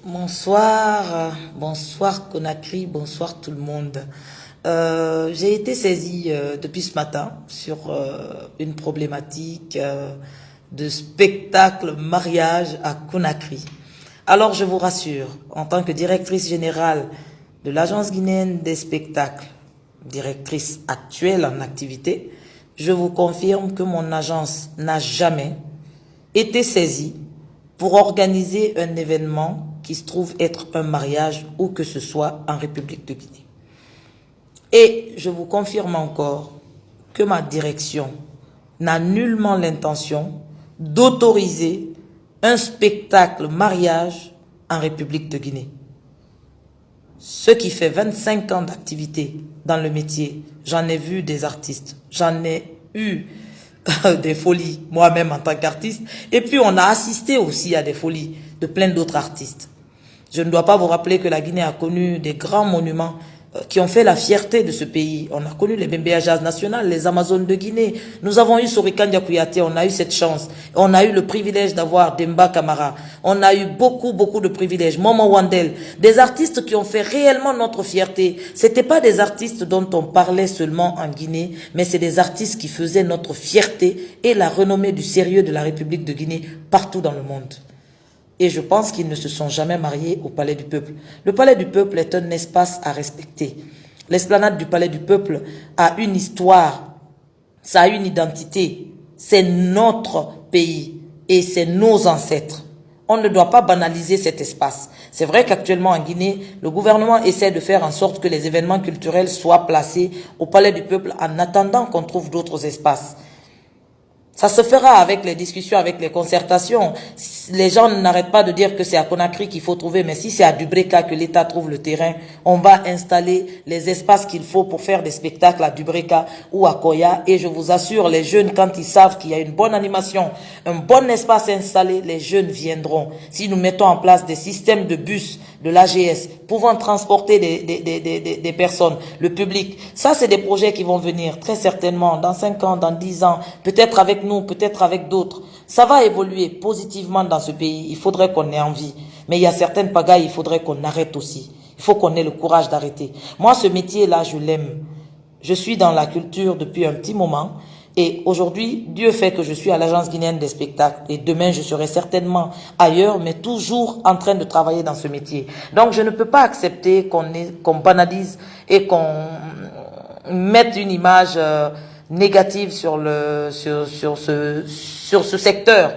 Bonsoir, bonsoir Conakry, bonsoir tout le monde. J'ai été saisie depuis ce matin sur une problématique de spectacle mariage à Conakry. Alors je vous rassure, en tant que directrice générale de l'Agence guinéenne des spectacles, directrice actuelle en activité, je vous confirme que mon agence n'a jamais été saisie pour organiser un événement qui se trouve être un mariage ou que ce soit en République de Guinée. Et je vous confirme encore que ma direction n'a nullement l'intention d'autoriser un spectacle mariage en République de Guinée. Ce qui fait 25 ans d'activité dans le métier, j'en ai vu des artistes, j'en ai eu des folies moi-même en tant qu'artiste, et puis on a assisté aussi à des folies de plein d'autres artistes. Je ne dois pas vous rappeler que la Guinée a connu des grands monuments qui ont fait la fierté de ce pays. On a connu les Bembéa Jazz National, les Amazones de Guinée. Nous avons eu Sorikandia Kouyaté, on a eu cette chance. On a eu le privilège d'avoir Demba Camara. On a eu beaucoup de privilèges. Momo Wandel, des artistes qui ont fait réellement notre fierté. C'était pas des artistes dont on parlait seulement en Guinée, mais c'est des artistes qui faisaient notre fierté et la renommée du sérieux de la République de Guinée partout dans le monde. Et je pense qu'ils ne se sont jamais mariés au Palais du Peuple. Le Palais du Peuple est un espace à respecter. L'esplanade du Palais du Peuple a une histoire, ça a une identité. C'est notre pays et c'est nos ancêtres. On ne doit pas banaliser cet espace. C'est vrai qu'actuellement en Guinée, le gouvernement essaie de faire en sorte que les événements culturels soient placés au Palais du Peuple en attendant qu'on trouve d'autres espaces. Ça se fera avec les discussions, avec les concertations. Les gens n'arrêtent pas de dire que c'est à Conakry qu'il faut trouver, mais si c'est à Dubreka que l'État trouve le terrain, on va installer les espaces qu'il faut pour faire des spectacles à Dubreka ou à Koya. Et je vous assure, les jeunes, quand ils savent qu'il y a une bonne animation, un bon espace installé, les jeunes viendront. Si nous mettons en place des systèmes de bus de l'AGS pouvant transporter des personnes, le public, ça c'est des projets qui vont venir très certainement dans 5 ans, dans 10 ans, peut-être avec nous, peut-être avec d'autres. Ça va évoluer positivement dans ce pays. Il faudrait qu'on ait envie. Mais il y a certaines pagailles, il faudrait qu'on arrête aussi. Il faut qu'on ait le courage d'arrêter. Moi, ce métier-là, je l'aime. Je suis dans la culture depuis un petit moment. Et aujourd'hui, Dieu fait que je suis à l'Agence guinéenne des spectacles. Et demain, je serai certainement ailleurs, mais toujours en train de travailler dans ce métier. Donc, je ne peux pas accepter qu'on banalise et qu'on mette une image négative sur ce secteur.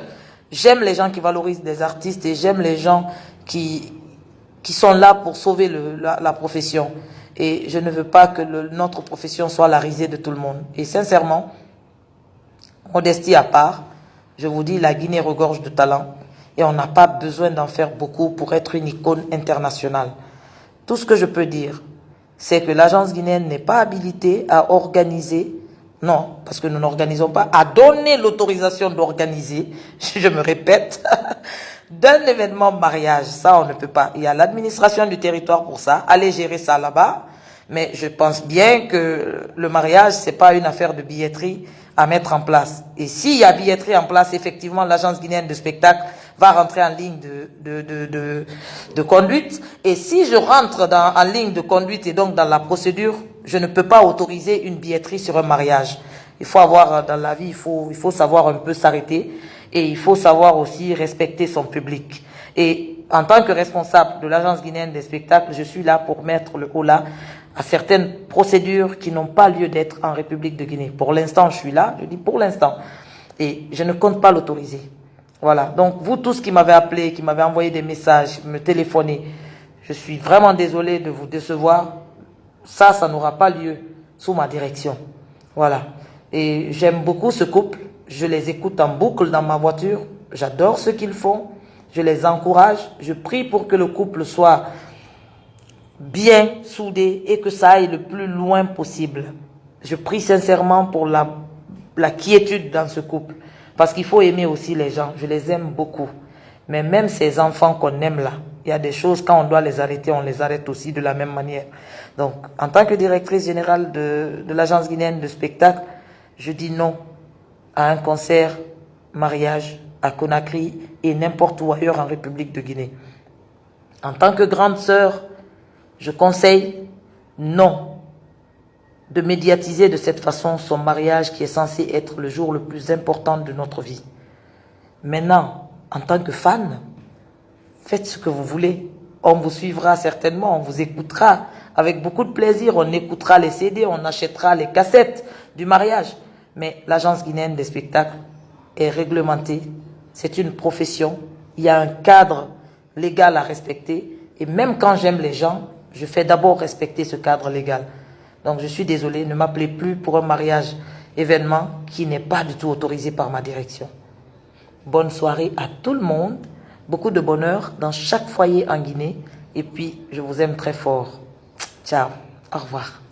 J'aime les gens qui valorisent des artistes et j'aime les gens qui sont là pour sauver la profession. Et je ne veux pas que notre profession soit la risée de tout le monde. Et sincèrement, modestie à part, je vous dis, la Guinée regorge de talent et on n'a pas besoin d'en faire beaucoup pour être une icône internationale. Tout ce que je peux dire, c'est que l'agence guinéenne n'est pas habilitée à organiser, non, parce que nous n'organisons pas, à donner l'autorisation d'organiser, je me répète, d'un événement mariage. Ça, on ne peut pas. Il y a l'administration du territoire pour ça. Allez gérer ça là-bas. Mais je pense bien que le mariage, c'est pas une affaire de billetterie à mettre en place. Et s'il y a billetterie en place, effectivement, l'agence guinéenne de spectacle va rentrer en ligne de conduite. Et si je rentre en ligne de conduite et donc dans la procédure, je ne peux pas autoriser une billetterie sur un mariage. Il faut avoir, dans la vie, il faut savoir un peu s'arrêter et il faut savoir aussi respecter son public. Et en tant que responsable de l'agence guinéenne des spectacles, je suis là pour mettre le holà à certaines procédures qui n'ont pas lieu d'être en République de Guinée. Pour l'instant, je suis là, je dis pour l'instant. Et je ne compte pas l'autoriser. Voilà. Donc, vous tous qui m'avez appelé, qui m'avez envoyé des messages, me téléphoné, je suis vraiment désolé de vous décevoir. Ça n'aura pas lieu sous ma direction. Voilà. Et j'aime beaucoup ce couple. Je les écoute en boucle dans ma voiture. J'adore ce qu'ils font. Je les encourage. Je prie pour que le couple soit bien soudé et que ça aille le plus loin possible. Je prie sincèrement pour la quiétude dans ce couple. Parce qu'il faut aimer aussi les gens. Je les aime beaucoup. Mais même ces enfants qu'on aime là, il y a des choses, quand on doit les arrêter, on les arrête aussi de la même manière. Donc, en tant que directrice générale de l'agence guinéenne de spectacle, je dis non à un concert, mariage à Conakry et n'importe où ailleurs en République de Guinée. En tant que grande sœur, je conseille non de médiatiser de cette façon son mariage qui est censé être le jour le plus important de notre vie. Maintenant, en tant que fan, faites ce que vous voulez. On vous suivra certainement, on vous écoutera avec beaucoup de plaisir. On écoutera les CD, on achètera les cassettes du mariage. Mais l'Agence guinéenne des spectacles est réglementée. C'est une profession. Il y a un cadre légal à respecter. Et même quand j'aime les gens, je fais d'abord respecter ce cadre légal. Donc je suis désolée, ne m'appelez plus pour un mariage événement qui n'est pas du tout autorisé par ma direction. Bonne soirée à tout le monde. Beaucoup de bonheur dans chaque foyer en Guinée. Et puis, je vous aime très fort. Ciao. Au revoir.